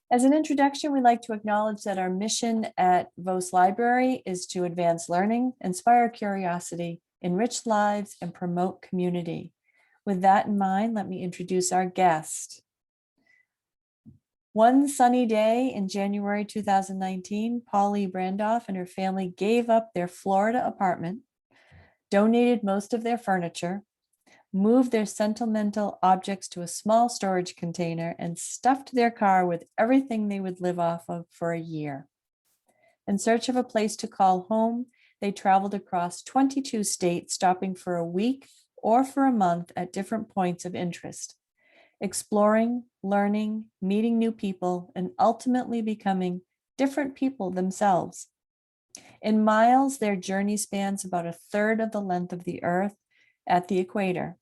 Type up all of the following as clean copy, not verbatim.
As an introduction, we'd like to acknowledge that our mission at Vose Library is to advance learning, inspire curiosity, enrich lives, and promote community. With that in mind, let me introduce our guest. One sunny day in January 2019, Polly Brandoff and her family gave up their Florida apartment, donated most of their furniture, moved their sentimental objects to a small storage container, and stuffed their car with everything they would live off of for a year. In search of a place to call home, they traveled across 22 states, stopping for a week or for a month at different points of interest, exploring, learning, meeting new people, and ultimately becoming different people themselves. In miles, their journey spans about a third of the length of the earth at the equator.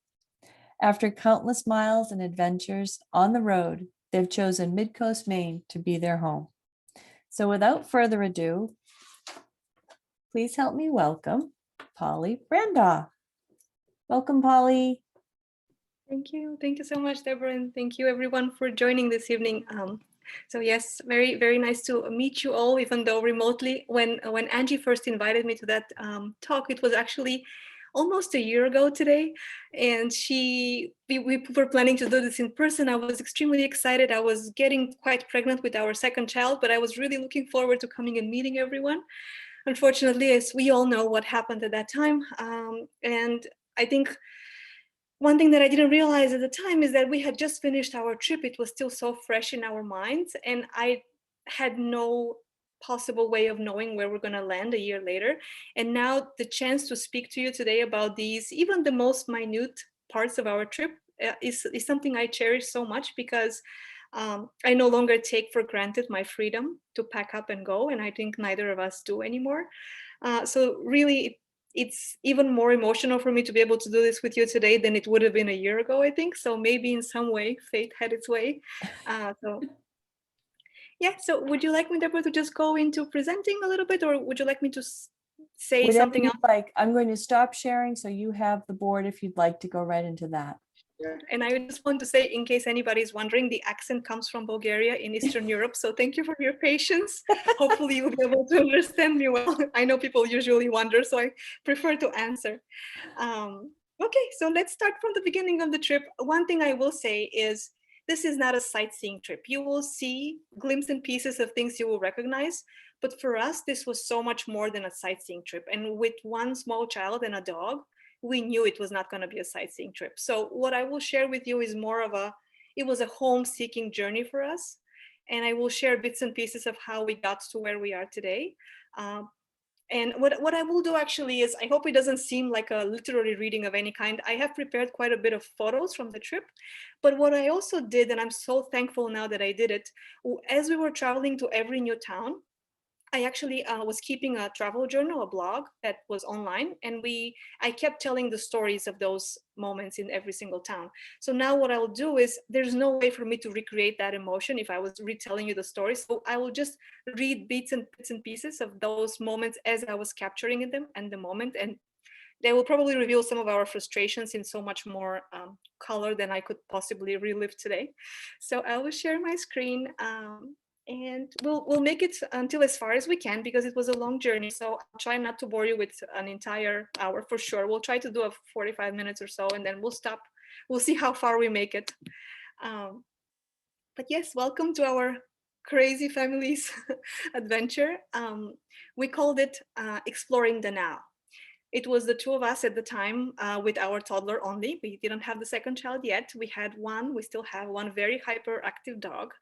After countless miles and adventures on the road, they've chosen Mid-Coast Maine to be their home. So without further ado, please help me welcome Polly Brandoff. Welcome, Polly. Thank you. Thank you so much, Deborah, and thank you everyone for joining this evening. So yes, very, very nice to meet you all, even though remotely. When Angie first invited me to that talk, it was actually almost a year ago today, and we were planning to do this in person. I was extremely excited. I was getting quite pregnant with our second child, but I was really looking forward to coming and meeting everyone. Unfortunately, as we all know what happened at that time, and I think one thing that I didn't realize at the time is that we had just finished our trip. It was still so fresh in our minds, and I had no possible way of knowing where we're going to land a year later. And now the chance to speak to you today about these, even the most minute parts of our trip, is something I cherish so much, because I no longer take for granted my freedom to pack up and go, and I think neither of us do anymore. So really, it's even more emotional for me to be able to do this with you today than it would have been a year ago, I think. So maybe in some way, fate had its way. So would you like me, Deborah, to just go into presenting a little bit, or would you like me to say Whatever something else? like. I'm going to stop sharing so you have the board if you'd like to go right into that. Sure. And I just want to say, in case anybody's wondering, the accent comes from Bulgaria in Eastern Europe. So thank you for your patience. Hopefully you'll be able to understand me well. I know people usually wonder, so I prefer to answer. Okay, so let's start from the beginning of the trip. One thing I will say is, this is not a sightseeing trip. You will see glimpses and pieces of things you will recognize. But for us, this was so much more than a sightseeing trip. And with one small child and a dog, we knew it was not going to be a sightseeing trip. So what I will share with you is more of it was a home-seeking journey for us. And I will share bits and pieces of how we got to where we are today. And what I will do actually is, I hope it doesn't seem like a literary reading of any kind. I have prepared quite a bit of photos from the trip. But what I also did, and I'm so thankful now that I did it, as we were traveling to every new town, I actually was keeping a travel journal, a blog that was online, and I kept telling the stories of those moments in every single town. So now what I'll do is, there's no way for me to recreate that emotion if I was retelling you the story. So I will just read bits and pieces of those moments as I was capturing them and the moment, and they will probably reveal some of our frustrations in so much more color than I could possibly relive today. So I will share my screen. And we'll make it until as far as we can, because it was a long journey. So I'll try not to bore you with an entire hour for sure. We'll try to do a 45 minutes or so, and then we'll stop. We'll see how far we make it. But yes, welcome to our crazy family's adventure. We called it Exploring the Now. It was the two of us at the time with our toddler only. We didn't have the second child yet. We still have one very hyperactive dog.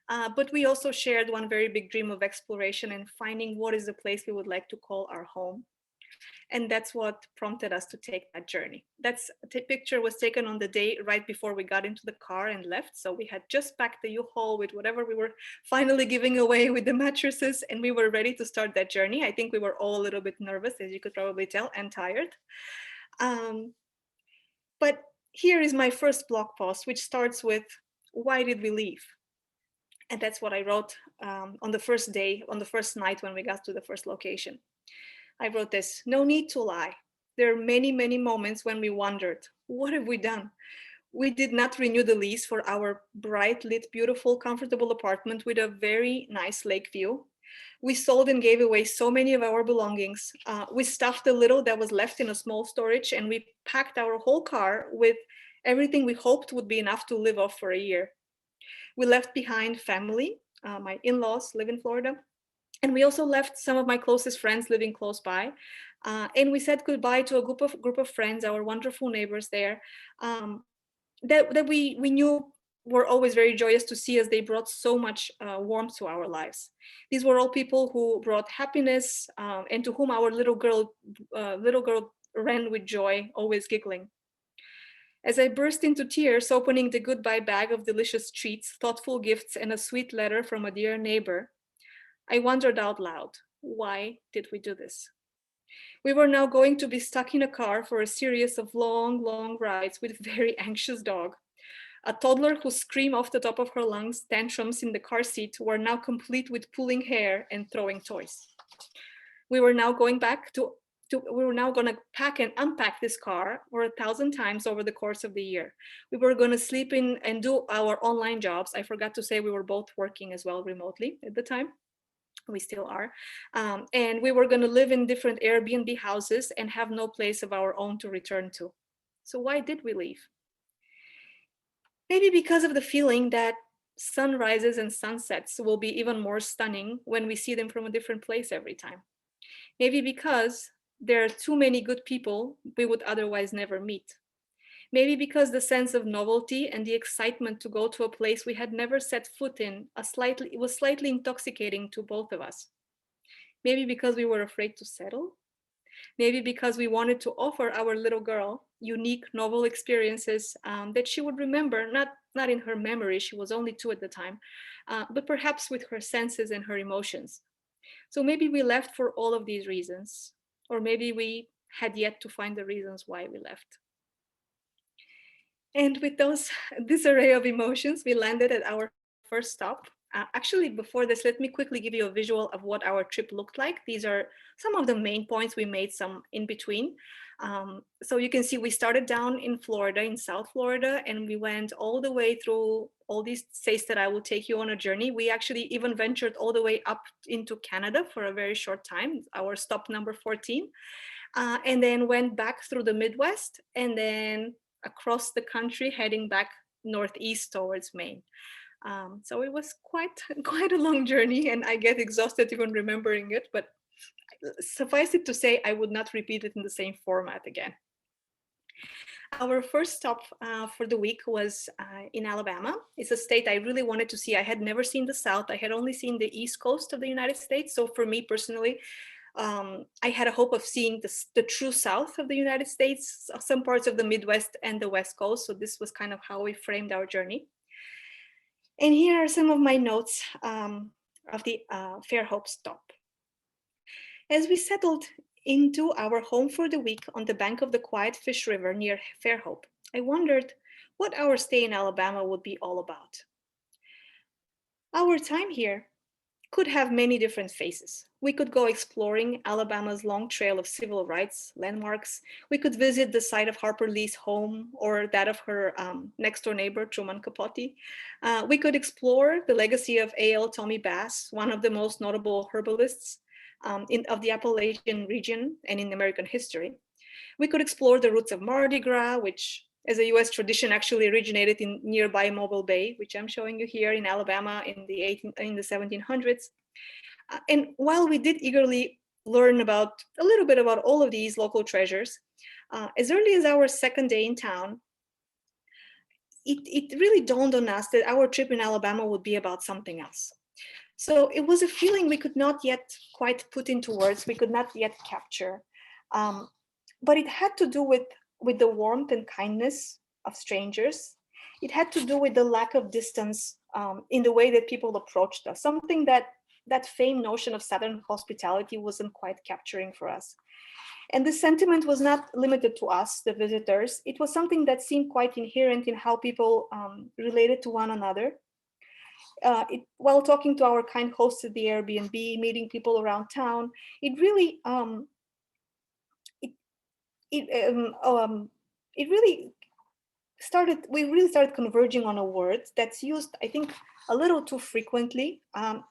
But we also shared one very big dream of exploration and finding what is the place we would like to call our home. And that's what prompted us to take that journey. The picture was taken on the day right before we got into the car and left. So we had just packed the U-Haul with whatever we were finally giving away with the mattresses, and we were ready to start that journey. I think we were all a little bit nervous, as you could probably tell, and tired. But here is my first blog post, which starts with, why did we leave? And that's what I wrote on the first day, on the first night when we got to the first location. I wrote this: no need to lie. There are many, many moments when we wondered, what have we done? We did not renew the lease for our bright lit, beautiful, comfortable apartment with a very nice lake view. We sold and gave away so many of our belongings. We stuffed the little that was left in a small storage, and we packed our whole car with everything we hoped would be enough to live off for a year. We left behind family. My in-laws live in Florida. And we also left some of my closest friends living close by. And we said goodbye to a group of friends, our wonderful neighbors there, that we knew were always very joyous to see us. They brought so much warmth to our lives. These were all people who brought happiness, and to whom our little girl ran with joy, always giggling. As I burst into tears, opening the goodbye bag of delicious treats, thoughtful gifts, and a sweet letter from a dear neighbor, I wondered out loud, why did we do this? We were now going to be stuck in a car for a series of long, long rides with a very anxious dog. A toddler who screamed off the top of her lungs tantrums in the car seat were now complete with pulling hair and throwing toys. We were now going to pack and unpack this car for 1,000 times over the course of the year. We were going to sleep in and do our online jobs. I forgot to say we were both working as well remotely at the time. We still are. And we were going to live in different Airbnb houses and have no place of our own to return to. So why did we leave? Maybe because of the feeling that sunrises and sunsets will be even more stunning when we see them from a different place every time. Maybe because there are too many good people we would otherwise never meet. Maybe because the sense of novelty and the excitement to go to a place we had never set foot in was slightly intoxicating to both of us. Maybe because we were afraid to settle. Maybe because we wanted to offer our little girl unique, novel experiences that she would remember, not in her memory, she was only 2 at the time, but perhaps with her senses and her emotions. So maybe we left for all of these reasons, or maybe we had yet to find the reasons why we left. And with this array of emotions, we landed at our first stop. Actually, before this, let me quickly give you a visual of what our trip looked like. These are some of the main points. We made some in between. So you can see we started down in Florida, in South Florida, and we went all the way through all these states that I will take you on a journey. We actually even ventured all the way up into Canada for a very short time, our stop number 14, and then went back through the Midwest and then across the country, heading back northeast towards Maine. So it was quite a long journey, and I get exhausted even remembering it, but suffice it to say, I would not repeat it in the same format again. Our first stop for the week was in Alabama. It's a state I really wanted to see. I had never seen the South. I had only seen the East Coast of the United States. So for me personally, I had a hope of seeing the true South of the United States, some parts of the Midwest and the West Coast. So this was kind of how we framed our journey. And here are some of my notes of the Fairhope stop. As we settled into our home for the week on the bank of the quiet Fish River near Fairhope, I wondered what our stay in Alabama would be all about. Our time here could have many different faces. We could go exploring Alabama's long trail of civil rights landmarks. We could visit the site of Harper Lee's home or that of her next door neighbor, Truman Capote. We could explore the legacy of A.L. Tommy Bass, one of the most notable herbalists of the Appalachian region and in American history. We could explore the roots of Mardi Gras, which as a US tradition actually originated in nearby Mobile Bay, which I'm showing you here in Alabama in the 1700s. And while we did eagerly learn a little bit about all of these local treasures, as early as our second day in town, it really dawned on us that our trip in Alabama would be about something else. So it was a feeling we could not yet quite put into words, we could not yet capture. But it had to do with the warmth and kindness of strangers. It had to do with the lack of distance in the way that people approached us, something that famed notion of Southern hospitality wasn't quite capturing for us. And this sentiment was not limited to us, the visitors. It was something that seemed quite inherent in how people related to one another. While talking to our kind hosts at the Airbnb, meeting people around town, it really we really started converging on a word that's used, I think, a little too frequently,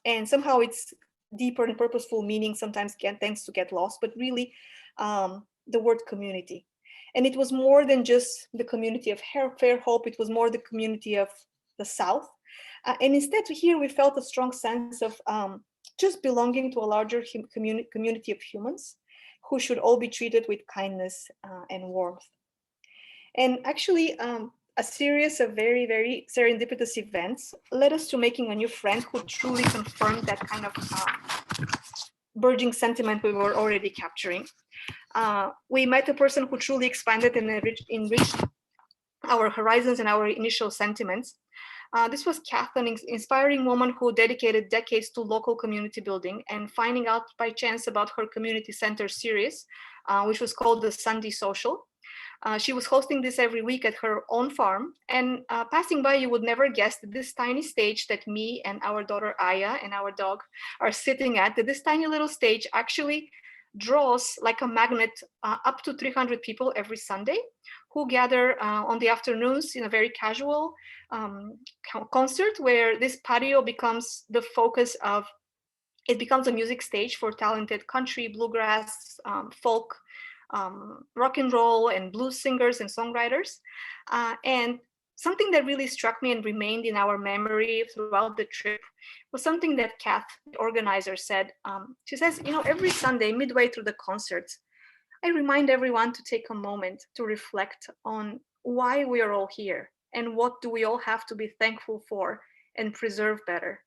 and somehow its deeper and purposeful meaning sometimes tends to get lost, but really the word community. And it was more than just the community of Fairhope, it was more the community of the South. And instead here we felt a strong sense of just belonging to a larger community of humans who should all be treated with kindness and warmth. And actually, a series of very, very serendipitous events led us to making a new friend who truly confirmed that kind of burgeoning sentiment we were already capturing. We met a person who truly expanded and enriched our horizons and our initial sentiments. This was Kath, an inspiring woman who dedicated decades to local community building, and finding out by chance about her community center series, which was called the Sunday Social. She was hosting this every week at her own farm, and passing by, you would never guess that this tiny stage that me and our daughter Aya and our dog are sitting at, that this tiny little stage actually draws like a magnet up to 300 people every Sunday who gather on the afternoons in a very casual concert where this patio becomes the focus of, it becomes a music stage for talented country, bluegrass, folk, rock and roll and blues singers and songwriters. And something that really struck me and remained in our memory throughout the trip was something that Kath, the organizer, said. She says, every Sunday, midway through the concerts, I remind everyone to take a moment to reflect on why we are all here and what do we all have to be thankful for and preserve better.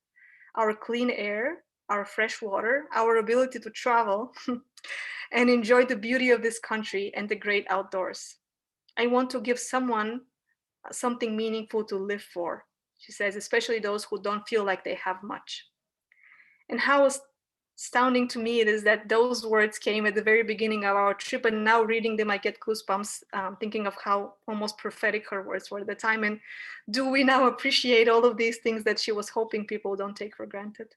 Our clean air, our fresh water, our ability to travel, and enjoy the beauty of this country and the great outdoors. I want to give someone something meaningful to live for, she says, especially those who don't feel like they have much. And how astounding to me it is that those words came at the very beginning of our trip, and now reading them, I get goosebumps thinking of how almost prophetic her words were at the time. And do we now appreciate all of these things that she was hoping people don't take for granted?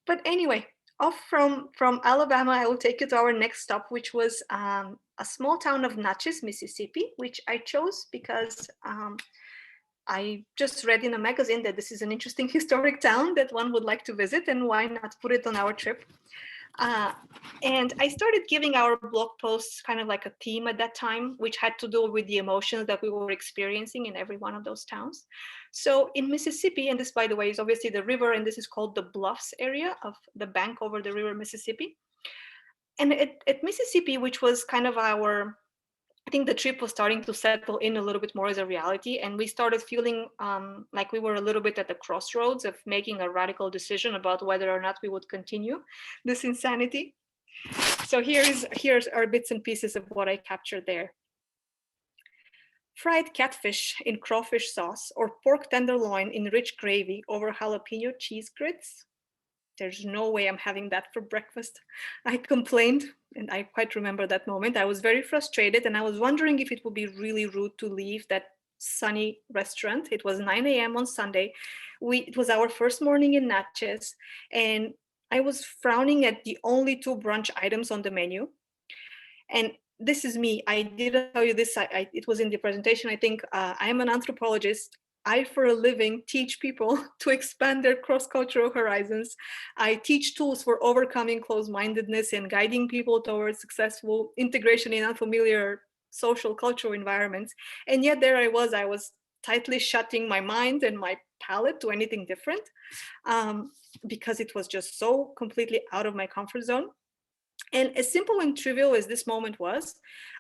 But anyway, off from Alabama, I will take you to our next stop, which was a small town of Natchez, Mississippi, which I chose because I just read in a magazine that this is an interesting historic town that one would like to visit, and why not put it on our trip? And I started giving our blog posts kind of like a theme at that time, which had to do with the emotions that we were experiencing in every one of those towns. So in Mississippi, and this, by the way, is obviously the river, and this is called the Bluffs area of the bank over the river Mississippi. And at Mississippi, which was kind of I think the trip was starting to settle in a little bit more as a reality, and we started feeling like we were a little bit at the crossroads of making a radical decision about whether or not we would continue this insanity. So here's our bits and pieces of what I captured there. Fried catfish in crawfish sauce or pork tenderloin in rich gravy over jalapeno cheese grits. There's no way I'm having that for breakfast. I complained, and I quite remember that moment. I was very frustrated, and I was wondering if it would be really rude to leave that sunny restaurant. It was 9 a.m. on Sunday. It was our first morning in Natchez, and I was frowning at the only 2 brunch items on the menu. And this is me. I didn't tell you this. It was in the presentation. I think I am an anthropologist. I, for a living, teach people to expand their cross-cultural horizons. I teach tools for overcoming closed-mindedness and guiding people towards successful integration in unfamiliar social, cultural environments. And yet there I was tightly shutting my mind and my palate to anything different because it was just so completely out of my comfort zone. And as simple and trivial as this moment was,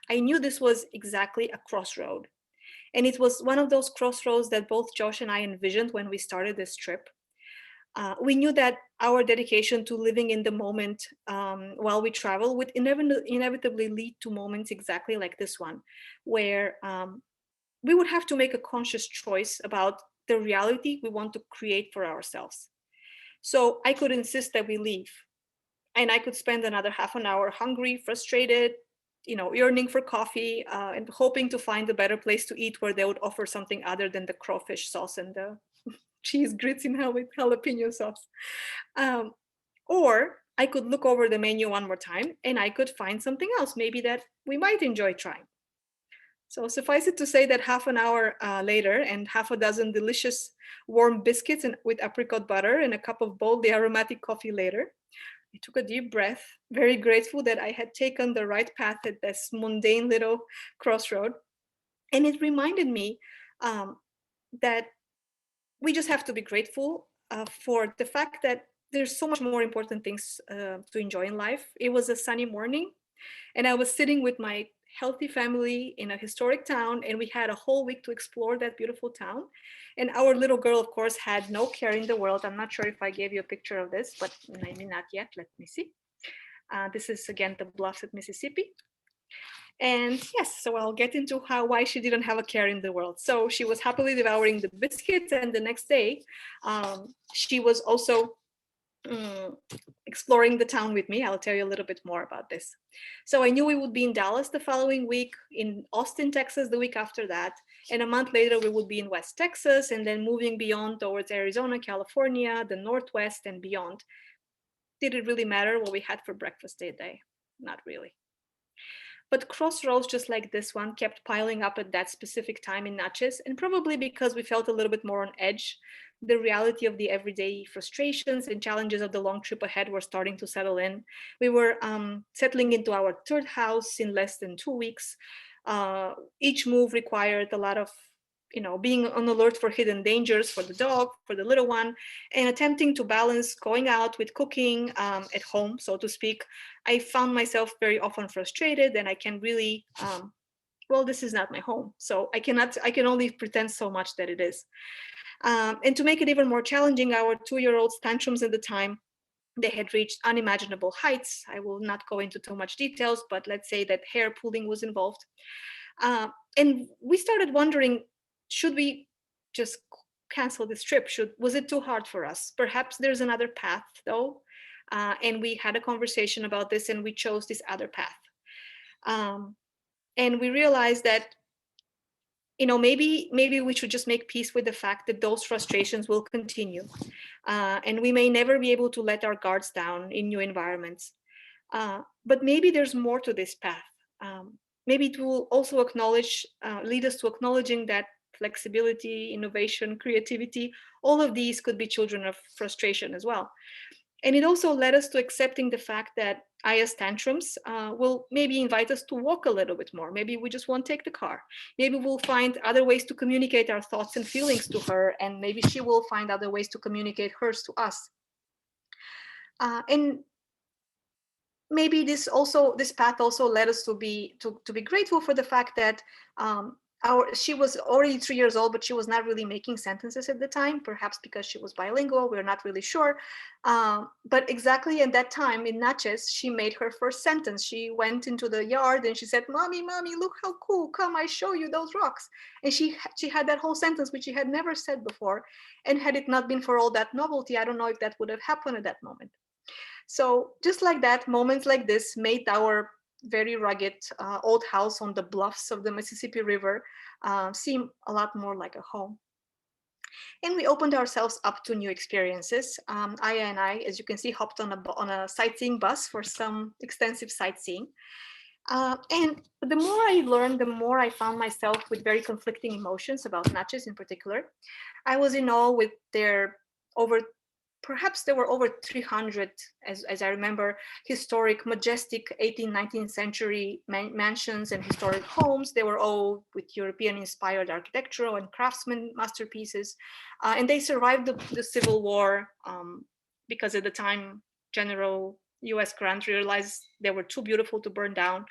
I knew this was exactly a crossroad. And it was one of those crossroads that both Josh and I envisioned when we started this trip. We knew that our dedication to living in the moment while we travel would inevitably lead to moments exactly like this one, where we would have to make a conscious choice about the reality we want to create for ourselves. So I could insist that we leave, and I could spend another half an hour hungry, frustrated, yearning for coffee and hoping to find a better place to eat where they would offer something other than the crawfish sauce and the cheese grits in with jalapeno sauce. Or I could look over the menu one more time and I could find something else, maybe that we might enjoy trying. So suffice it to say that half an hour later, and half a dozen delicious warm biscuits with apricot butter and a cup of boldly aromatic coffee later, I took a deep breath, very grateful that I had taken the right path at this mundane little crossroad. And it reminded me um, that we just have to be grateful for the fact that there's so much more important things to enjoy in life. It was a sunny morning, and I was sitting with my healthy family in a historic town, and we had a whole week to explore that beautiful town. And our little girl, of course, had no care in the world. I'm not sure if I gave you a picture of this, but maybe not yet. Let me see. This is again the bluffs at Mississippi. And yes, so I'll get into why she didn't have a care in the world. So she was happily devouring the biscuits, and the next day, she was also exploring the town with me. I'll tell you a little bit more about this. So I knew we would be in Dallas the following week, in Austin, Texas the week after that, and a month later we would be in West Texas, and then moving beyond towards Arizona, California, the Northwest, and beyond. Did it really matter what we had for breakfast that day? Not really. But crossroads just like this one kept piling up at that specific time in Natchez, and probably because we felt a little bit more on edge, the reality of the everyday frustrations and challenges of the long trip ahead were starting to settle in. We were settling into our third house in less than 2 weeks. Each move required a lot of being on alert for hidden dangers for the dog, for the little one, and attempting to balance going out with cooking at home, so to speak. I found myself very often frustrated, and I can really, well, this is not my home, so I can only pretend so much that it is. And to make it even more challenging, our 2-year-old's tantrums at the time, they had reached unimaginable heights. I will not go into too much details, but let's say that hair pulling was involved. And we started wondering, should we just cancel this trip? Was it too hard for us? Perhaps there's another path, though. And we had a conversation about this, and we chose this other path. And we realized that maybe we should just make peace with the fact that those frustrations will continue, and we may never be able to let our guards down in new environments. But maybe there's more to this path. Maybe it will also lead us to acknowledging that flexibility, innovation, creativity, all of these could be children of frustration as well. And it also led us to accepting the fact that Aya's tantrums will maybe invite us to walk a little bit more. Maybe we just won't take the car. Maybe we'll find other ways to communicate our thoughts and feelings to her, and maybe she will find other ways to communicate hers to us. And maybe this path also led us to be grateful for the fact that she was already 3 years old, but she was not really making sentences at the time, perhaps because she was bilingual. We're not really sure. But exactly at that time in Natchez, she made her first sentence. She went into the yard and she said, Mommy, look how cool. Come, I show you those rocks. And she had that whole sentence, which she had never said before. And had it not been for all that novelty, I don't know if that would have happened at that moment. So just like that, moments like this made our very rugged old house on the bluffs of the Mississippi River seem a lot more like a home. And we opened ourselves up to new experiences. Aya and I, as you can see, hopped on a sightseeing bus for some extensive sightseeing. And the more I learned, the more I found myself with very conflicting emotions about Natchez in particular. I was in awe with perhaps there were over 300, as I remember, historic, majestic 18th, 19th century mansions and historic homes. They were all with European-inspired architectural and craftsman masterpieces. And they survived the Civil War because at the time, General U.S. Grant realized they were too beautiful to burn down.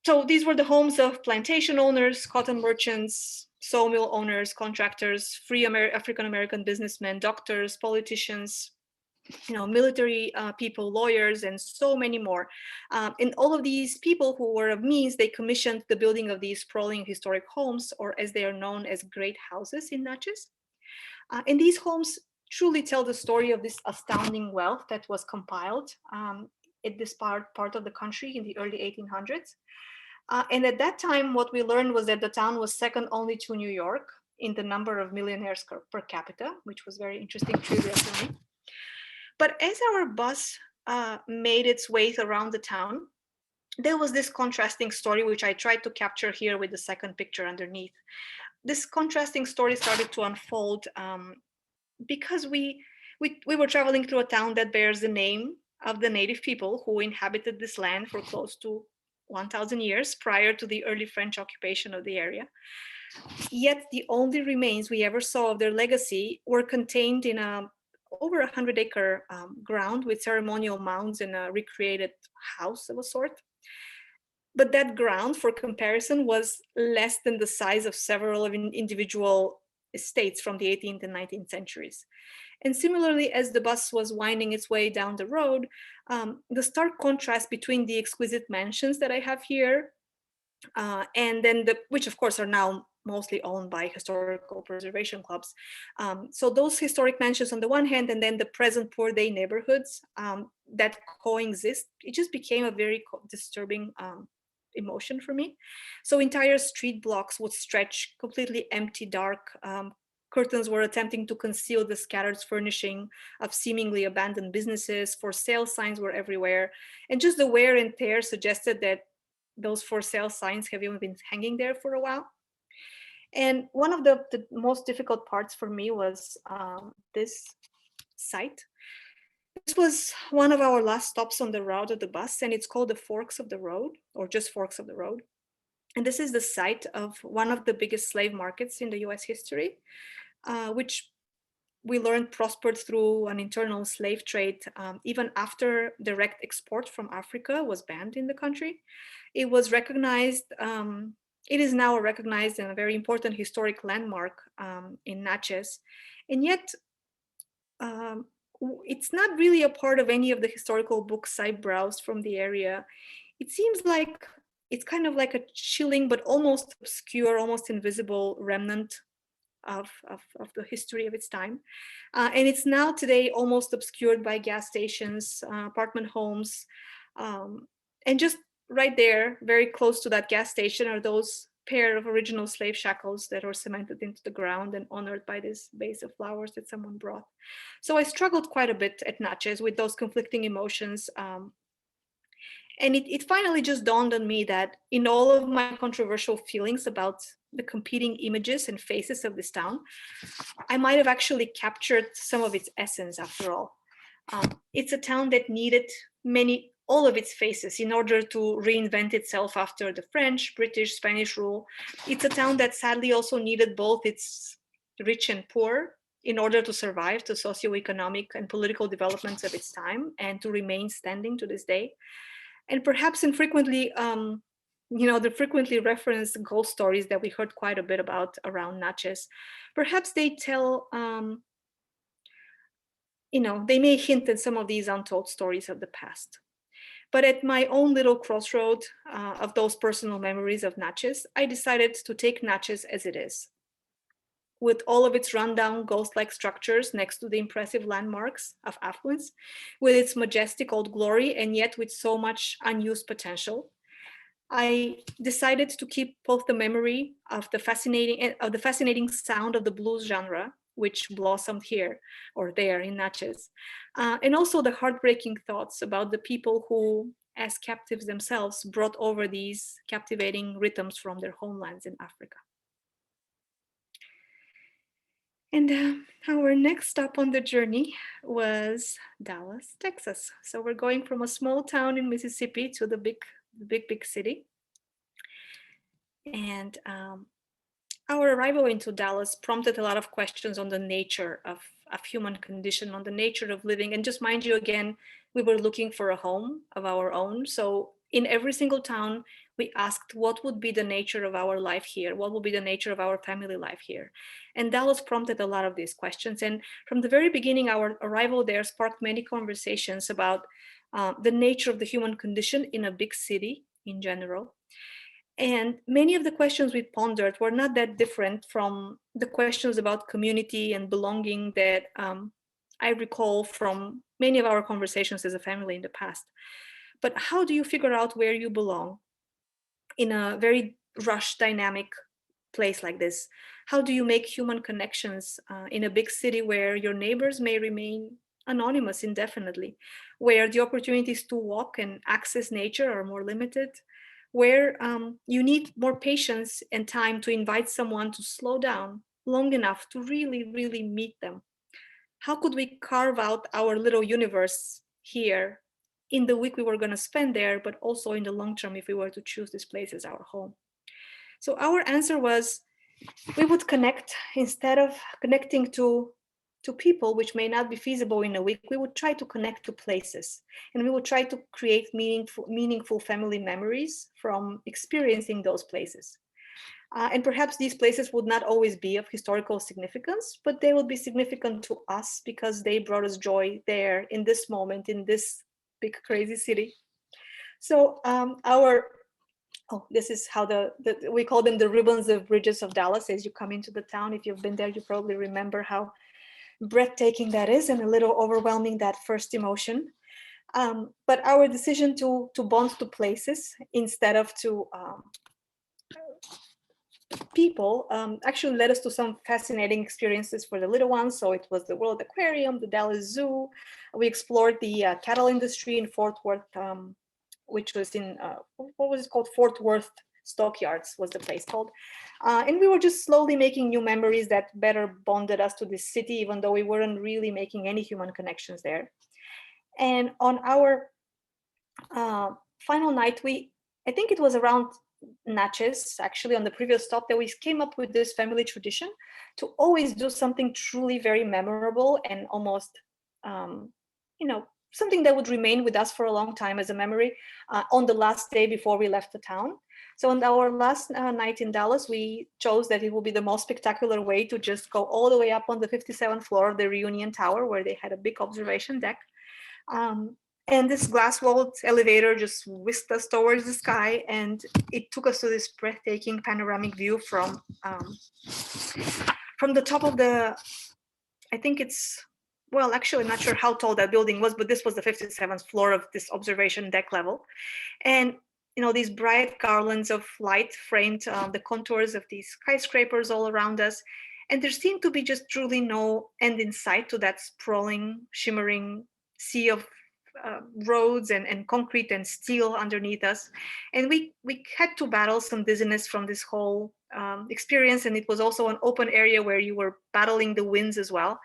So these were the homes of plantation owners, cotton merchants, sawmill owners, contractors, free African-American businessmen, doctors, politicians, military people, lawyers, and so many more. And all of these people who were of means, they commissioned the building of these sprawling historic homes, or as they are known as great houses in Natchez. And these homes truly tell the story of this astounding wealth that was compiled in this part of the country in the early 1800s. And at that time, what we learned was that the town was second only to New York in the number of millionaires per capita, which was very interesting trivia for me. But as our bus made its way around the town, there was this contrasting story, which I tried to capture here with the second picture underneath. This contrasting story started to unfold because we were traveling through a town that bears the name of the native people who inhabited this land for close to 1,000 years prior to the early French occupation of the area. Yet the only remains we ever saw of their legacy were contained in a over 100-acre ground with ceremonial mounds and a recreated house of a sort. But that ground, for comparison, was less than the size of several individual estates from the 18th and 19th centuries. And similarly, as the bus was winding its way down the road, the stark contrast between the exquisite mansions that I have here, and then which of course are now mostly owned by historical preservation clubs. So those historic mansions on the one hand, and then the present poor day neighborhoods that coexist, it just became a very disturbing emotion for me. So entire street blocks would stretch completely empty, dark. Curtains were attempting to conceal the scattered furnishing of seemingly abandoned businesses. For sale signs were everywhere. And just the wear and tear suggested that those for sale signs have even been hanging there for a while. And one of the most difficult parts for me was this site. This was one of our last stops on the route of the bus, and it's called the Forks of the Road, or just Forks of the Road. And this is the site of one of the biggest slave markets in the US history, which we learned prospered through an internal slave trade even after direct export from Africa was banned in the country. It was recognized, it is now recognized and a very important historic landmark in Natchez. And yet, it's not really a part of any of the historical books I browsed from the area. It seems like it's kind of like a chilling but almost obscure, almost invisible remnant of the history of its time. And it's now today almost obscured by gas stations, apartment homes. And just right there, very close to that gas station, are those pair of original slave shackles that are cemented into the ground and honored by this vase of flowers that someone brought. So I struggled quite a bit at Natchez with those conflicting emotions. And it finally just dawned on me that in all of my controversial feelings about the competing images and faces of this town, I might have actually captured some of its essence after all. It's a town that needed all of its faces in order to reinvent itself after the French, British, Spanish rule. It's a town that sadly also needed both its rich and poor in order to survive the socioeconomic and political developments of its time and to remain standing to this day. And perhaps infrequently, the frequently referenced ghost stories that we heard quite a bit about around Natchez, perhaps they tell, they may hint at some of these untold stories of the past. But at my own little crossroad of those personal memories of Natchez, I decided to take Natchez as it is, with all of its rundown ghost-like structures next to the impressive landmarks of affluence, with its majestic old glory, and yet with so much unused potential. I decided to keep both the memory of the fascinating sound of the blues genre, which blossomed here or there in Natchez, and also the heartbreaking thoughts about the people who, as captives themselves, brought over these captivating rhythms from their homelands in Africa. And our next stop on the journey was Dallas, Texas. So we're going from a small town in Mississippi to the big city. And our arrival into Dallas prompted a lot of questions on the nature of human condition, on the nature of living. And just mind you, again, we were looking for a home of our own. So in every single town, we asked what would be the nature of our life here? What will be the nature of our family life here? And Dallas prompted a lot of these questions. And from the very beginning, our arrival there sparked many conversations about the nature of the human condition in a big city in general. And many of the questions we pondered were not that different from the questions about community and belonging that I recall from many of our conversations as a family in the past. But how do you figure out where you belong in a very rushed, dynamic place like this? How do you make human connections in a big city where your neighbors may remain anonymous indefinitely, where the opportunities to walk and access nature are more limited, where you need more patience and time to invite someone to slow down long enough to really, really meet them. How could we carve out our little universe here in the week we were going to spend there, but also in the long term if we were to choose this place as our home? So our answer was, we would connect. Instead of connecting to people, which may not be feasible in a week, we would try to connect to places, and we would try to create meaningful family memories from experiencing those places. And perhaps these places would not always be of historical significance, but they would be significant to us because they brought us joy there in this moment, in this big crazy city. So this is how we call them the ribbons of bridges of Dallas. As you come into the town, if you've been there, you probably remember how breathtaking that is and a little overwhelming, that first emotion. But our decision to bond to places instead of to people actually led us to some fascinating experiences for the little ones. So it was the World Aquarium, the Dallas Zoo. We explored the cattle industry in Fort Worth, which was in, what was it called? Fort Worth Stockyards was the place called. And we were just slowly making new memories that better bonded us to this city, even though we weren't really making any human connections there. And on our final night, I think it was around Natchez, actually on the previous stop, that we came up with this family tradition to always do something truly very memorable and almost, something that would remain with us for a long time as a memory on the last day before we left the town. So on our last night in Dallas, we chose that it would be the most spectacular way to just go all the way up on the 57th floor of the Reunion Tower, where they had a big observation deck. And this glass-walled elevator just whisked us towards the sky, and it took us to this breathtaking panoramic view from the top of the, I think it's, well, actually, I'm not sure how tall that building was, but this was the 57th floor of this observation deck level. And, these bright garlands of light framed the contours of these skyscrapers all around us. And there seemed to be just truly no end in sight to that sprawling, shimmering sea of roads and concrete and steel underneath us. And we had to battle some dizziness from this whole experience. And it was also an open area where you were battling the winds as well.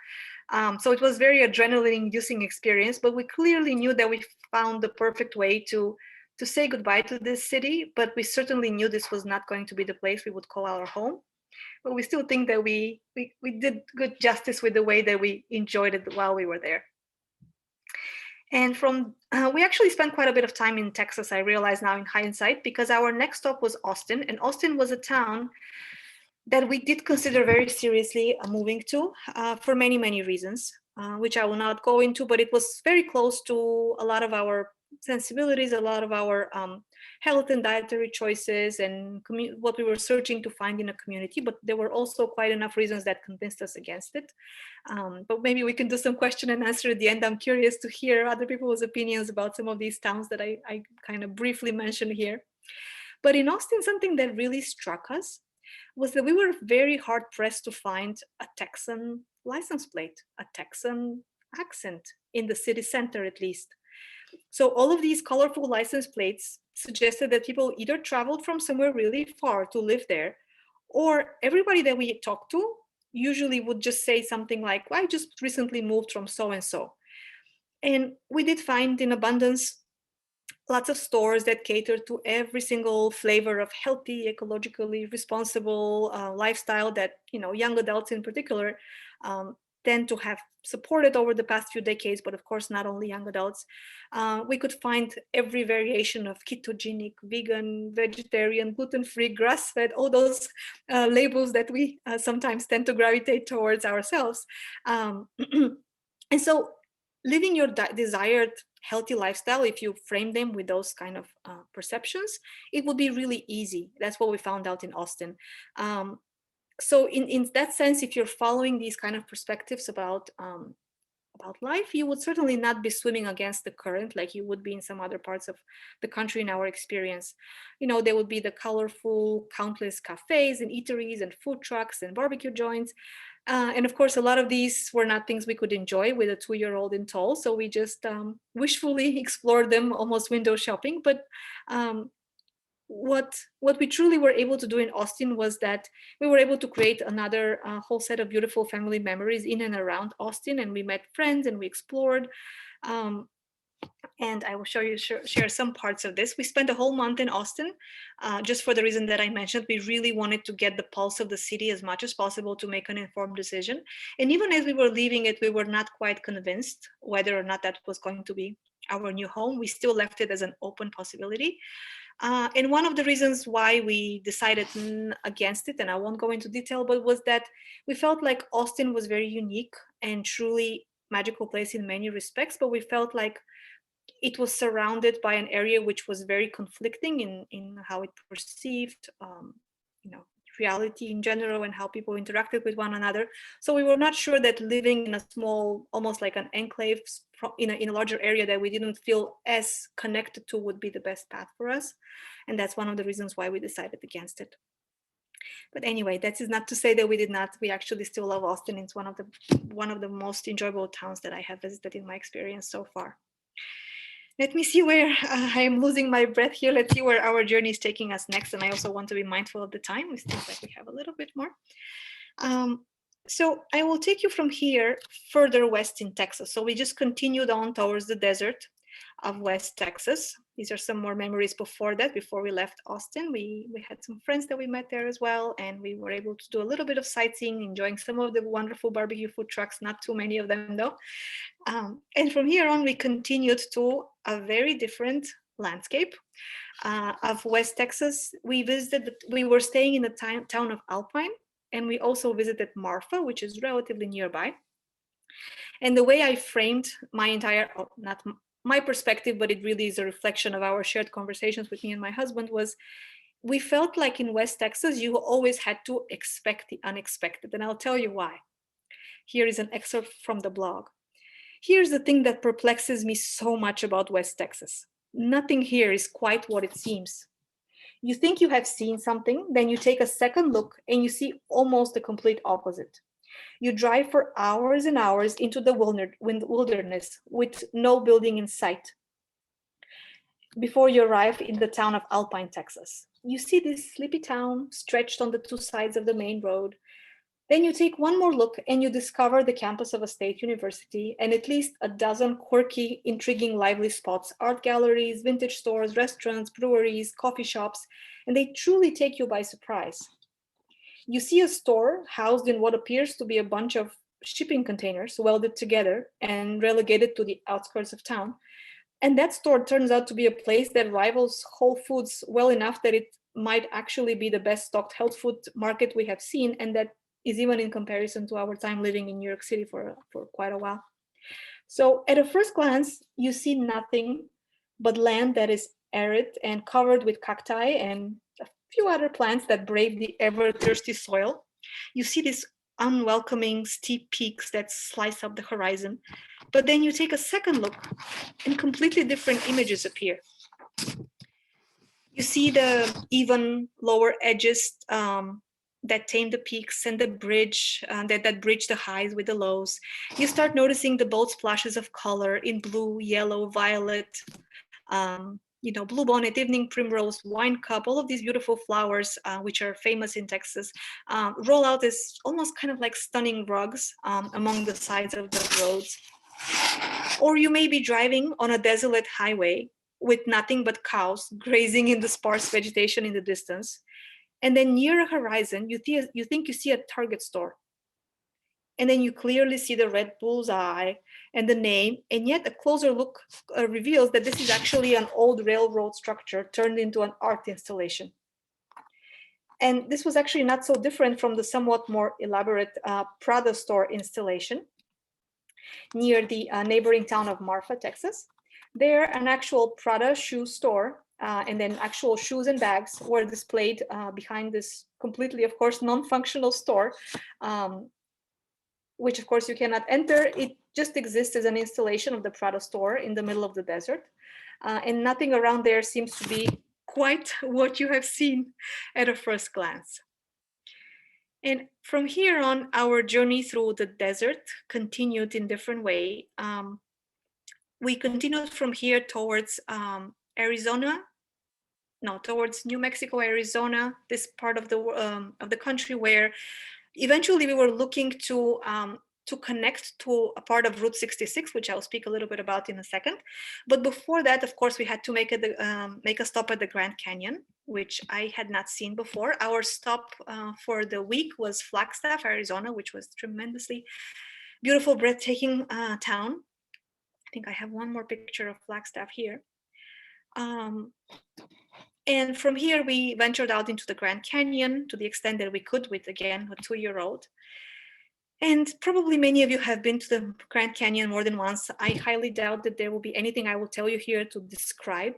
So it was very adrenaline-inducing experience, but we clearly knew that we found the perfect way to say goodbye to this city, but we certainly knew this was not going to be the place we would call our home. But we still think that we did good justice with the way that we enjoyed it while we were there. And we actually spent quite a bit of time in Texas, I realize now in hindsight, because our next stop was Austin. And Austin was a town that we did consider very seriously moving to for many, many reasons, which I will not go into, but it was very close to a lot of our sensibilities, a lot of our health and dietary choices and what we were searching to find in a community. But there were also quite enough reasons that convinced us against it. But maybe we can do some question and answer at the end. I'm curious to hear other people's opinions about some of these towns that I kind of briefly mentioned here. But in Austin, something that really struck us was that we were very hard pressed to find a Texan license plate, a Texan accent in the city center, at least. So all of these colorful license plates suggested that people either traveled from somewhere really far to live there, or everybody that we talked to usually would just say something like, well, I just recently moved from so-and-so. And we did find in abundance lots of stores that cater to every single flavor of healthy, ecologically responsible lifestyle that, young adults in particular tend to have supported over the past few decades, but of course, not only young adults. We could find every variation of ketogenic, vegan, vegetarian, gluten-free, grass-fed, all those labels that we sometimes tend to gravitate towards ourselves. And so living your desired healthy lifestyle, if you frame them with those kind of perceptions, it would be really easy. That's what we found out in Austin. So in that sense, if you're following these kind of perspectives about about life, you would certainly not be swimming against the current like you would be in some other parts of the country in our experience. There would be the colorful, countless cafes and eateries and food trucks and barbecue joints. And of course, a lot of these were not things we could enjoy with a 2-year-old in tow. So we just wishfully explored them, almost window shopping. But what we truly were able to do in Austin was that we were able to create another whole set of beautiful family memories in and around Austin, and we met friends and we explored. And I will share some parts of this. We spent a whole month in Austin, just for the reason that I mentioned. We really wanted to get the pulse of the city as much as possible to make an informed decision. And even as we were leaving it, we were not quite convinced whether or not that was going to be our new home. We still left it as an open possibility. And one of the reasons why we decided against it, and I won't go into detail, but was that we felt like Austin was very unique and truly magical place in many respects, but we felt like it was surrounded by an area which was very conflicting in how it perceived, reality in general and how people interacted with one another. So we were not sure that living in a small, almost like an enclave in a larger area that we didn't feel as connected to would be the best path for us. And that's one of the reasons why we decided against it. But anyway, that is not to say that we actually still love Austin. It's one of the most enjoyable towns that I have visited in my experience so far. Let me see where I'm losing my breath here. Let's see where our journey is taking us next. And I also want to be mindful of the time. It seems like we have a little bit more. So I will take you from here further west in Texas. So we just continued on towards the desert of West Texas. These are some more memories before that, before we left Austin. We had some friends that we met there as well. And we were able to do a little bit of sightseeing, enjoying some of the wonderful barbecue food trucks, not too many of them though. And from here on, we continued to a very different landscape of West Texas. We were staying in the town of Alpine, and we also visited Marfa, which is relatively nearby. And the way I framed my entire, not my perspective, but it really is a reflection of our shared conversations with me and my husband, was we felt like in West Texas, you always had to expect the unexpected. And I'll tell you why. Here is an excerpt from the blog. Here's the thing that perplexes me so much about West Texas. Nothing here is quite what it seems. You think you have seen something, then you take a second look and you see almost the complete opposite. You drive for hours and hours into the wilderness with no building in sight before you arrive in the town of Alpine, Texas. You see this sleepy town stretched on the two sides of the main road. Then you take one more look and you discover the campus of a state university and at least a dozen quirky, intriguing, lively spots, art galleries, vintage stores, restaurants, breweries, coffee shops, and they truly take you by surprise. You see a store housed in what appears to be a bunch of shipping containers welded together and relegated to the outskirts of town. And that store turns out to be a place that rivals Whole Foods well enough that it might actually be the best stocked health food market we have seen, and that is even in comparison to our time living in New York City for quite a while. So at a first glance, you see nothing but land that is arid and covered with cacti and a few other plants that brave the ever-thirsty soil. You see these unwelcoming steep peaks that slice up the horizon. But then you take a second look and completely different images appear. You see the even lower edges that tame the peaks and the bridge that bridge the highs with the lows. You start noticing the bold splashes of color in blue, yellow, violet, blue bonnet, evening primrose, wine cup, all of these beautiful flowers, which are famous in Texas, roll out as almost kind of like stunning rugs among the sides of the roads. Or you may be driving on a desolate highway with nothing but cows grazing in the sparse vegetation in the distance. And then near a horizon, you think you see a Target store. And then you clearly see the red bullseye and the name, and yet a closer look reveals that this is actually an old railroad structure turned into an art installation. And this was actually not so different from the somewhat more elaborate Prada store installation near the neighboring town of Marfa, Texas. There, an actual Prada shoe store and then actual shoes and bags were displayed behind this completely, of course, non-functional store. which of course you cannot enter. It just exists as an installation of the Prado store in the middle of the desert. And nothing around there seems to be quite what you have seen at a first glance. And from here on, our journey through the desert continued in different way. We continued from here towards Arizona, no, towards New Mexico, Arizona, this part of the country where eventually we were looking to connect to a part of Route 66, which I'll speak a little bit about in a second. But before that, of course, we had to make a stop at the Grand Canyon, which I had not seen before. Our stop for the week was Flagstaff, Arizona, which was tremendously beautiful, breathtaking town. I think I have one more picture of Flagstaff here. And from here, we ventured out into the Grand Canyon to the extent that we could with, again, a 2-year-old. And probably many of you have been to the Grand Canyon more than once. I highly doubt that there will be anything I will tell you here to describe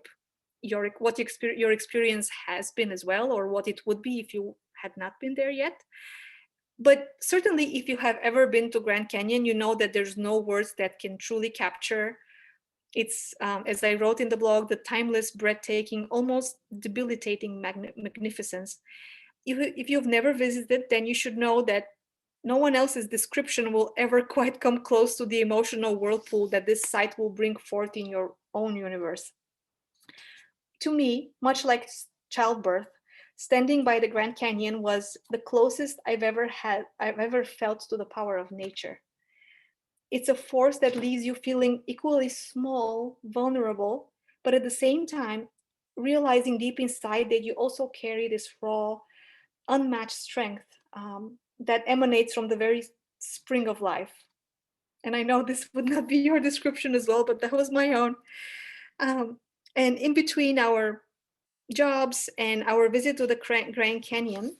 what your experience has been as well, or what it would be if you had not been there yet. But certainly, if you have ever been to Grand Canyon, you know that there's no words that can truly capture its, as I wrote in the blog, the timeless, breathtaking, almost debilitating magnificence. If you've never visited, then you should know that no one else's description will ever quite come close to the emotional whirlpool that this site will bring forth in your own universe. To me, much like childbirth, standing by the Grand Canyon was the closest I've ever felt to the power of nature. It's a force that leaves you feeling equally small, vulnerable, but at the same time, realizing deep inside that you also carry this raw, unmatched strength that emanates from the very spring of life. And I know this would not be your description as well, but that was my own. And in between our jobs and our visit to the Grand Canyon,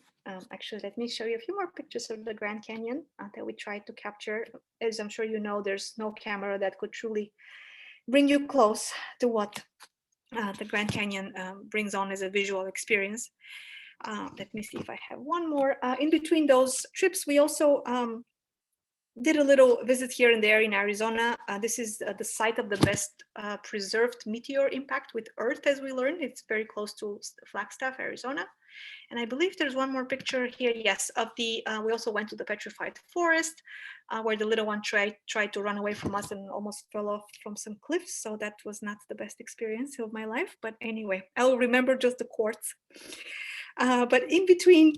actually, let me show you a few more pictures of the Grand Canyon that we tried to capture. As I'm sure you know, there's no camera that could truly bring you close to what the Grand Canyon brings on as a visual experience. Let me see if I have one more. In between those trips, we also did a little visit here and there in Arizona. This is the site of the best preserved meteor impact with Earth, as we learned. It's very close to Flagstaff, Arizona. And I believe there's one more picture here. Yes, of the. We also went to the Petrified Forest, where the little one tried to run away from us and almost fell off from some cliffs. So that was not the best experience of my life. But anyway, I'll remember just the quartz. But in between,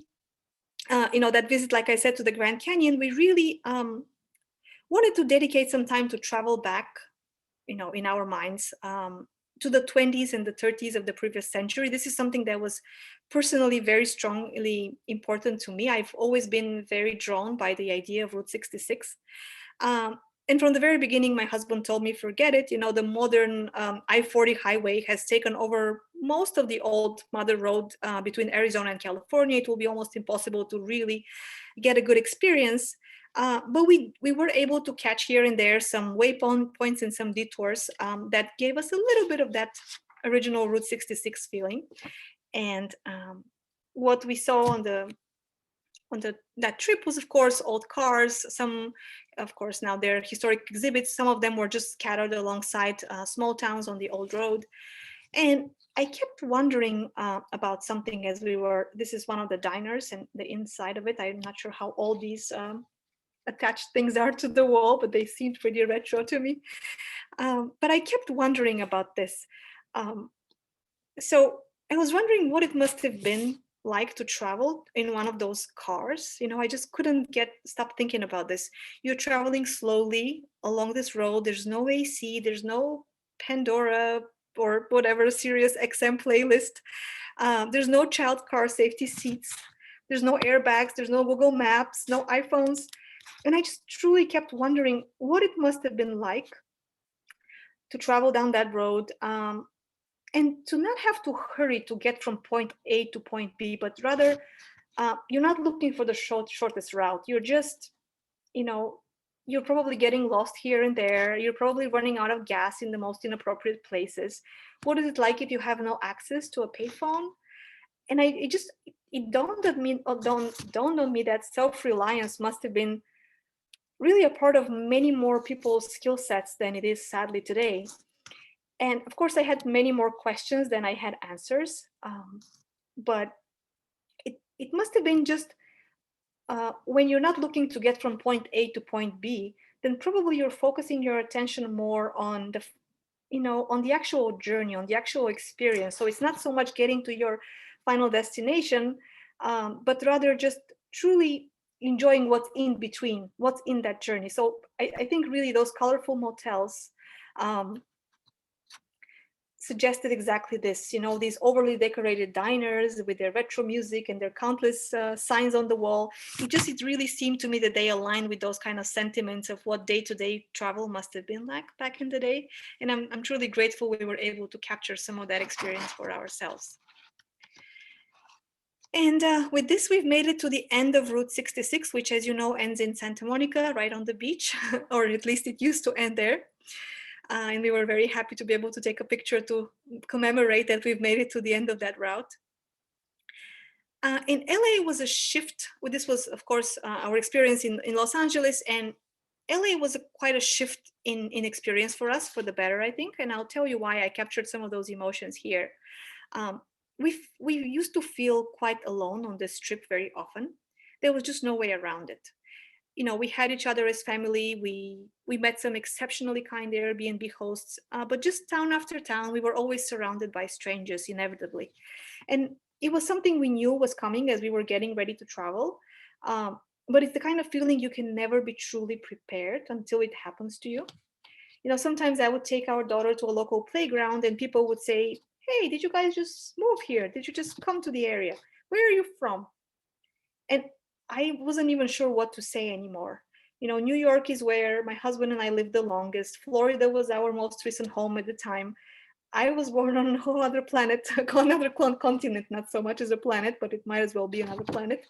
that visit, like I said, to the Grand Canyon, we really wanted to dedicate some time to travel back, in our minds to the 20s and the 30s of the previous century. This is something that was personally very strongly important to me. I've always been very drawn by the idea of Route 66. And from the very beginning, my husband told me, forget it. The modern I-40 highway has taken over most of the old mother road between Arizona and California. It will be almost impossible to really get a good experience. But we were able to catch here and there some waypoints and some detours that gave us a little bit of that original Route 66 feeling. And what we saw on that trip was, of course, old cars. Some, of course, now they're historic exhibits. Some of them were just scattered alongside small towns on the old road. And I kept wondering about something as we were. This is one of the diners and the inside of it. I'm not sure how all these attached things are to the wall, but they seemed pretty retro to me. But I kept wondering about this. So I was wondering what it must have been like to travel in one of those cars. I just couldn't stop thinking about this. You're traveling slowly along this road. There's no AC. There's no Pandora or whatever Sirius XM playlist. There's no child car safety seats. There's no airbags. There's no Google Maps, no iPhones. And I just truly kept wondering what it must have been like to travel down that road and to not have to hurry to get from point A to point B, but rather you're not looking for the shortest route. You're just, you're probably getting lost here and there. You're probably running out of gas in the most inappropriate places. What is it like if you have no access to a payphone? And it dawned on me that self-reliance must have been really a part of many more people's skill sets than it is sadly today. And of course, I had many more questions than I had answers. But it must have been just when you're not looking to get from point A to point B, then probably you're focusing your attention more on the, on the actual journey, on the actual experience. So it's not so much getting to your final destination, but rather just truly enjoying what's in between, what's in that journey. So I think really those colorful motels suggested exactly this, these overly decorated diners with their retro music and their countless signs on the wall. It really seemed to me that they aligned with those kind of sentiments of what day-to-day travel must have been like back in the day. And I'm truly grateful we were able to capture some of that experience for ourselves. And with this, we've made it to the end of Route 66, which, as you know, ends in Santa Monica, right on the beach, or at least it used to end there. And we were very happy to be able to take a picture to commemorate that we've made it to the end of that route. In LA was a shift. Well, this was, of course, our experience in Los Angeles, and LA was quite a shift in experience for us, for the better, I think. And I'll tell you why I captured some of those emotions here. We used to feel quite alone on this trip very often. There was just no way around it. We had each other as family. We met some exceptionally kind Airbnb hosts, but just town after town, we were always surrounded by strangers, inevitably. And it was something we knew was coming as we were getting ready to travel. But it's the kind of feeling you can never be truly prepared until it happens to you. Sometimes I would take our daughter to a local playground and people would say, "Hey, did you guys just move here? Did you just come to the area? Where are you from?" And I wasn't even sure what to say anymore. New York is where my husband and I lived the longest. Florida was our most recent home at the time. I was born on a whole other planet, another continent, not so much as a planet, but it might as well be another planet.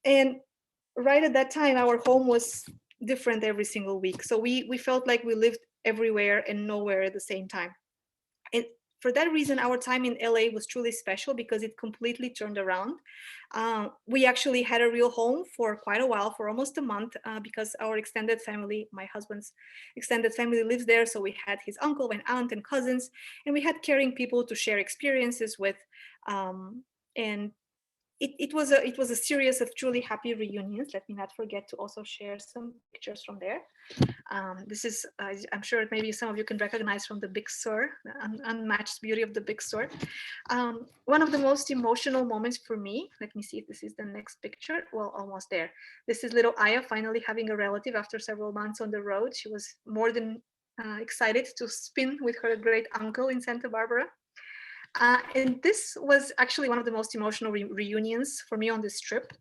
And right at that time, our home was different every single week. So we felt like we lived everywhere and nowhere at the same time. And for that reason, our time in LA was truly special because it completely turned around. We actually had a real home for quite a while, for almost a month, because our extended family, my husband's extended family, lives there. So we had his uncle and aunt and cousins, and we had caring people to share experiences with. And it was a series of truly happy reunions. Let me not forget to also share some pictures from there. This is, I'm sure maybe some of you can recognize from the Big Sur, the unmatched beauty of the Big Sur. One of the most emotional moments for me, let me see if this is the next picture. Well, almost there. This is little Aya finally having a relative after several months on the road. She was more than excited to spin with her great uncle in Santa Barbara. And this was actually one of the most emotional reunions for me on this trip.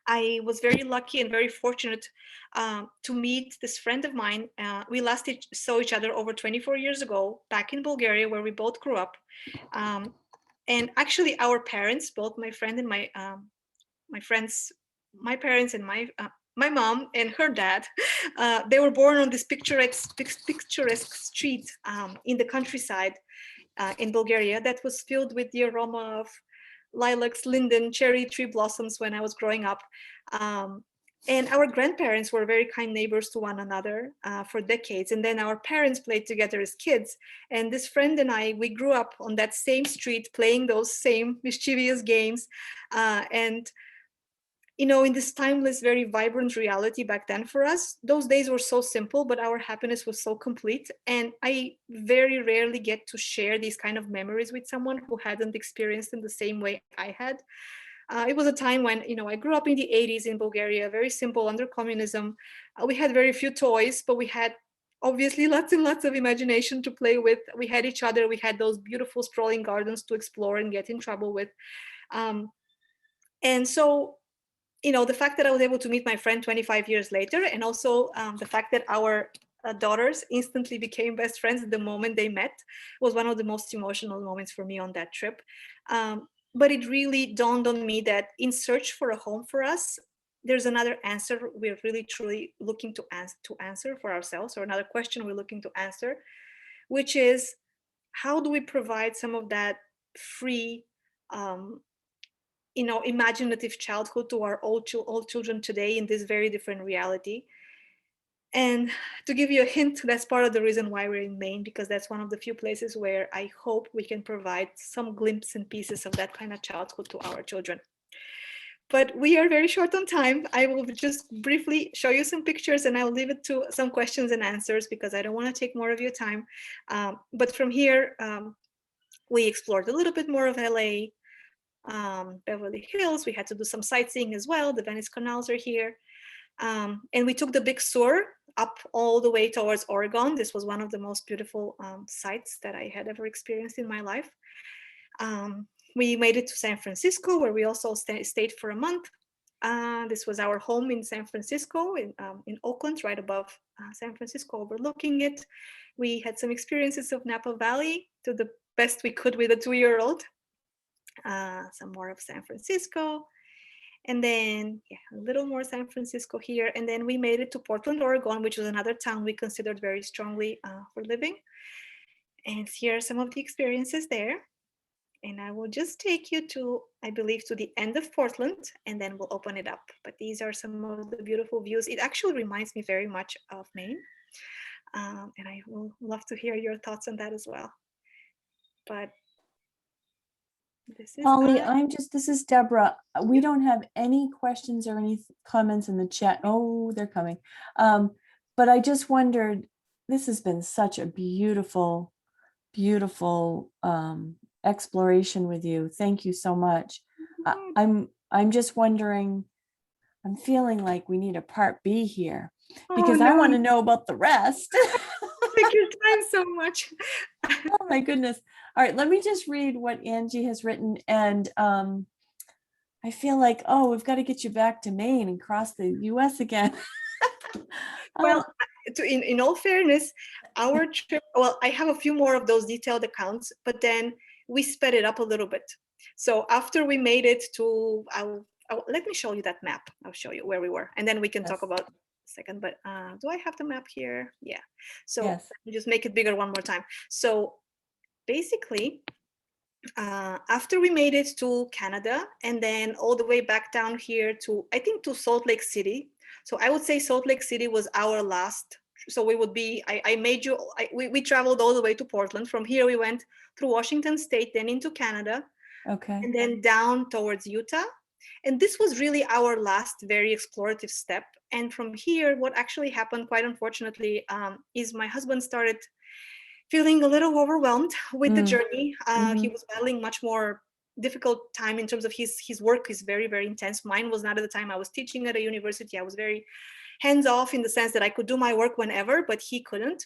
I was very lucky and very fortunate to meet this friend of mine. We last saw each other over 24 years ago, back in Bulgaria, where we both grew up. And actually, our parents, both my friend and my parents and my mom and her dad, they were born on this picturesque street in the countryside in Bulgaria that was filled with the aroma of lilacs, linden, cherry tree blossoms when I was growing up. And our grandparents were very kind neighbors to one another for decades. And then our parents played together as kids. And this friend and I, we grew up on that same street playing those same mischievous games. And in this timeless, very vibrant reality back then for us, those days were so simple, but our happiness was so complete. And I very rarely get to share these kind of memories with someone who hadn't experienced in the same way I had. It was a time when, I grew up in the 80s in Bulgaria, very simple under communism. We had very few toys, but we had obviously lots and lots of imagination to play with. We had each other. We had those beautiful sprawling gardens to explore and get in trouble with. And so, the fact that I was able to meet my friend 25 years later, and also the fact that our daughters instantly became best friends the moment they met, was one of the most emotional moments for me on that trip. But it really dawned on me that in search for a home for us, there's another answer we're really truly looking to answer for ourselves, or another question we're looking to answer, which is, how do we provide some of that free imaginative childhood to our old children today in this very different reality? And to give you a hint, that's part of the reason why we're in Maine, because that's one of the few places where I hope we can provide some glimpses and pieces of that kind of childhood to our children. But we are very short on time. I will just briefly show you some pictures and I'll leave it to some questions and answers because I don't want to take more of your time. But from here, we explored a little bit more of LA, Beverly Hills. We had to do some sightseeing as well. The Venice canals are here. And we took the Big Sur up all the way towards Oregon. This was one of the most beautiful sights that I had ever experienced in my life. We made it to San Francisco, where we also stayed for a month. This was our home in San Francisco, in Oakland, right above San Francisco, overlooking it. We had some experiences of Napa Valley to the best we could with a 2-year-old. Some more of San Francisco. And then a little more San Francisco here. And then we made it to Portland, Oregon, which was another town we considered very strongly for living. And here are some of the experiences there. And I will just take you to, I believe, to the end of Portland, and then we'll open it up. But these are some of the beautiful views. It actually reminds me very much of Maine. And I will love to hear your thoughts on that as well. But this is Polly, this is Deborah. We don't have any questions or any comments in the chat. Oh, they're coming. But I just wondered, this has been such a beautiful, beautiful exploration with you. Thank you so much. I'm just wondering, I'm feeling like we need a part B here because I want to know about the rest. Take your time so much. Oh my goodness. All right, let me just read what Angie has written. And I feel like, oh, we've got to get you back to Maine and cross the US again. Well, in all fairness, our trip, well, I have a few more of those detailed accounts, but then we sped it up a little bit. So after we made it to, let me show you that map. I'll show you where we were, and then we can talk about a second. But do I have the map here? Yeah. So let me just make it bigger one more time. So basically, after we made it to Canada and then all the way back down here to, I think, to Salt Lake City. So I would say Salt Lake City was our last. So we would be, we traveled all the way to Portland. From here, we went through Washington State, then into Canada, and then down towards Utah. And this was really our last very explorative step. And from here, what actually happened, quite unfortunately, is my husband started feeling a little overwhelmed with the journey. He was battling much more difficult time in terms of his work is very, very intense. Mine was not at the time. I was teaching at a university. I was very hands-off in the sense that I could do my work whenever, but he couldn't.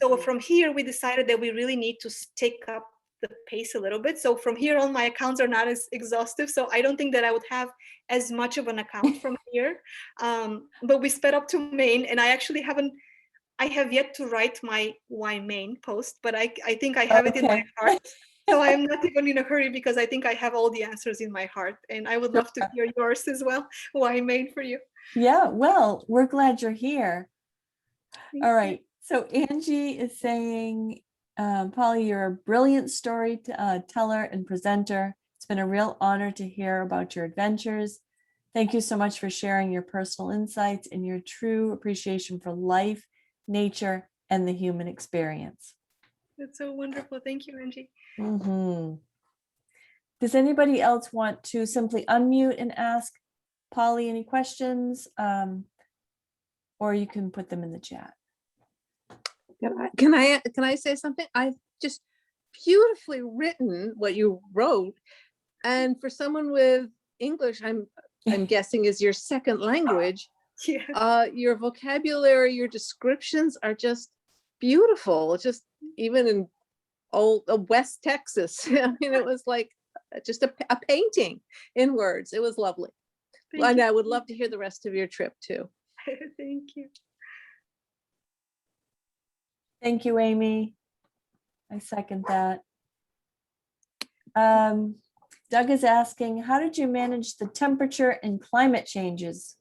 So from here, we decided that we really need to take up the pace a little bit. So from here on, my accounts are not as exhaustive. So I don't think that I would have as much of an account from here. But we sped up to Maine, and I actually I have yet to write my Why Maine post, but I think I have it in my heart. So I'm not even in a hurry because I think I have all the answers in my heart, and I would love to hear yours as well. Why Maine for you? Yeah, well, we're glad you're here. All right. So Angie is saying, Polly, you're a brilliant storyteller and presenter. It's been a real honor to hear about your adventures. Thank you so much for sharing your personal insights and your true appreciation for life, nature, and the human experience. That's so wonderful. Thank you, Angie. Does anybody else want to simply unmute and ask Polly any questions? Or you can put them in the chat. Can I say something? I've just beautifully written what you wrote, and for someone with English, I'm guessing is your second language. Your vocabulary, your descriptions are just beautiful. Just even in old West Texas, I mean, it was like just a painting in words. It was lovely. And I would love to hear the rest of your trip too. Thank you. Thank you, Amy. I second that. Doug is asking, how did you manage the temperature and climate changes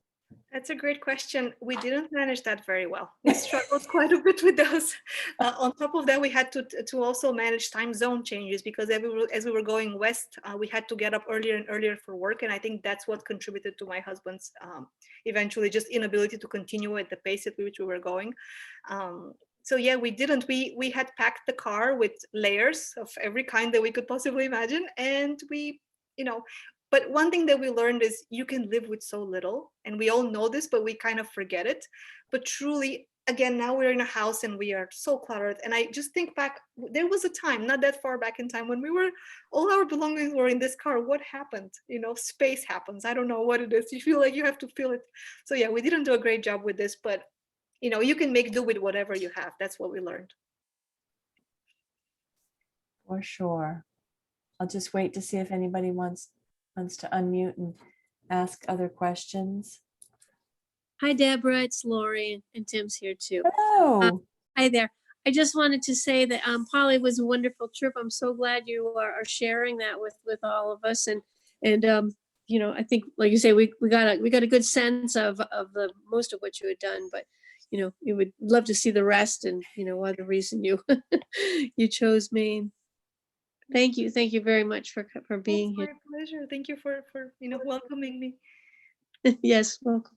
That's a great question. We didn't manage that very well. We struggled quite a bit with those. On top of that, we had to also manage time zone changes because as we were going west, we had to get up earlier and earlier for work. And I think that's what contributed to my husband's eventually just inability to continue at the pace at which we were going. So yeah, we didn't. We had packed the car with layers of every kind that we could possibly imagine, and you know, but one thing that we learned is you can live with so little, and we all know this, but we kind of forget it. But truly, again, now we're in a house and we are so cluttered. And I just think back, there was a time, not that far back in time, when all our belongings were in this car. What happened? Space happens. I don't know what it is. You feel like you have to fill it. So yeah, we didn't do a great job with this, but you can make do with whatever you have. That's what we learned. For sure. I'll just wait to see if anybody wants to unmute and ask other questions. Hi, Deborah. It's Lori, and Tim's here too. Hello. Hi there. I just wanted to say that Polly was a wonderful trip. I'm so glad you are sharing that with all of us, and I think, like you say, we got a good sense of the most of what you had done, but we would love to see the rest, and why the reason you you chose Maine. Thank you very much for being here. My pleasure. Thank you for welcoming me. Yes, welcome.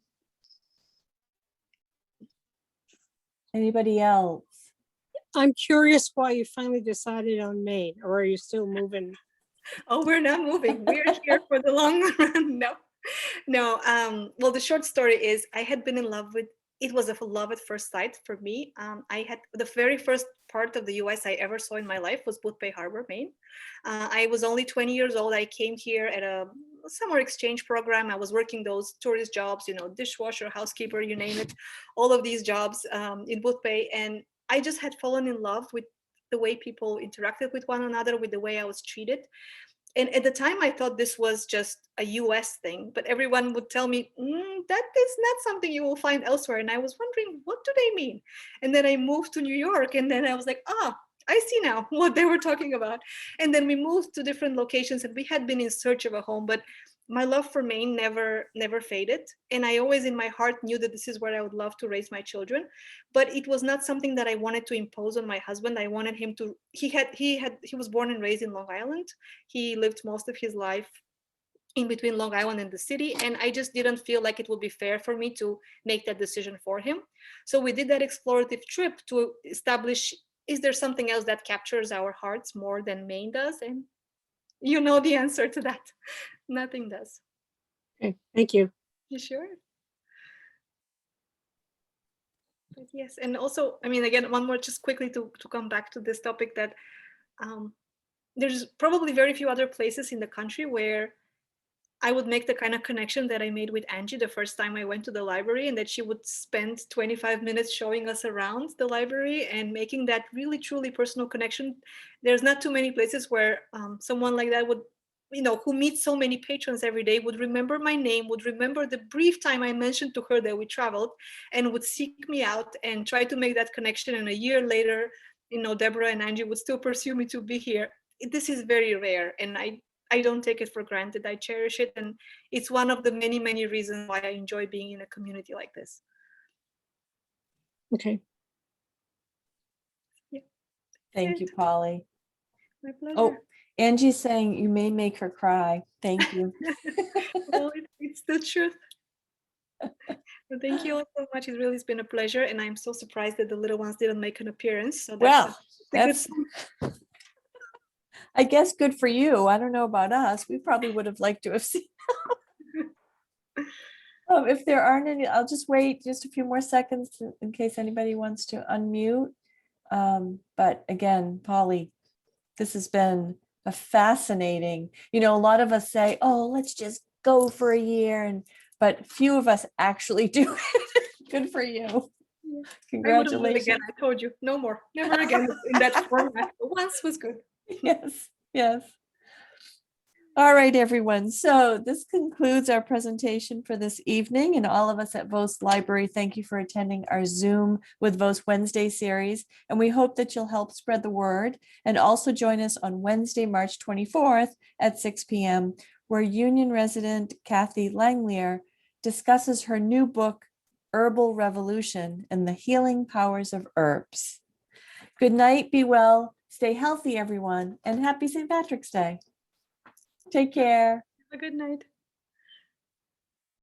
Anybody else? I'm curious why you finally decided on Maine, or are you still moving? Oh, we're not moving. We're here for the long run. No. Well, the short story is I had been in love with. It was a love at first sight for me. I had the very first part of the U.S. I ever saw in my life was Boothbay Harbor, Maine. I was only 20 years old. I came here at a summer exchange program. I was working those tourist jobs, dishwasher, housekeeper, you name it, all of these jobs in Boothbay. And I just had fallen in love with the way people interacted with one another, with the way I was treated. And at the time, I thought this was just a US thing, but everyone would tell me, that is not something you will find elsewhere. And I was wondering, what do they mean? And then I moved to New York, and then I was like, I see now what they were talking about. And then we moved to different locations, and we had been in search of a home, but my love for Maine never faded. And I always in my heart knew that this is where I would love to raise my children. But it was not something that I wanted to impose on my husband. I wanted him to, he was born and raised in Long Island. He lived most of his life in between Long Island and the city. And I just didn't feel like it would be fair for me to make that decision for him. So we did that explorative trip to establish, is there something else that captures our hearts more than Maine does? And you know the answer to that. Nothing does. Okay, thank you. You sure? But yes, and also, I mean, again, one more, just quickly to come back to this topic, that there's probably very few other places in the country where I would make the kind of connection that I made with Angie the first time I went to the library, and that she would spend 25 minutes showing us around the library and making that really, truly personal connection. There's not too many places where someone like that would, who meets so many patrons every day, would remember my name, would remember the brief time I mentioned to her that we traveled, and would seek me out and try to make that connection. And a year later, Deborah and Angie would still pursue me to be here. This is very rare, and I don't take it for granted. I cherish it, and it's one of the many, many reasons why I enjoy being in a community like this. Okay. Yeah. Thank you, Polly. My pleasure. Oh, Angie's saying you may make her cry. Thank you. Well, it's the truth. But thank you all so much. It's been a pleasure, and I'm so surprised that the little ones didn't make an appearance. So that's I guess good for you. I don't know about us. We probably would have liked to have seen them. If there aren't any, I'll just wait just a few more seconds in case anybody wants to unmute. But again, Polly, this has been a fascinating, a lot of us say, oh, let's just go for a year, but few of us actually do it. Good for you. Yeah. Congratulations. Again, I told you, no more, never again in that format. But once was good. Yes. All right, everyone. So this concludes our presentation for this evening, and all of us at Vose Library, thank you for attending our Zoom with Vose Wednesday series. And we hope that you'll help spread the word, and also join us on Wednesday, March 24th at 6 p.m., where Union resident Kathy Langler discusses her new book, Herbal Revolution and the Healing Powers of Herbs. Good night, be well, stay healthy, everyone, and happy St. Patrick's Day. Take care. Have a good night.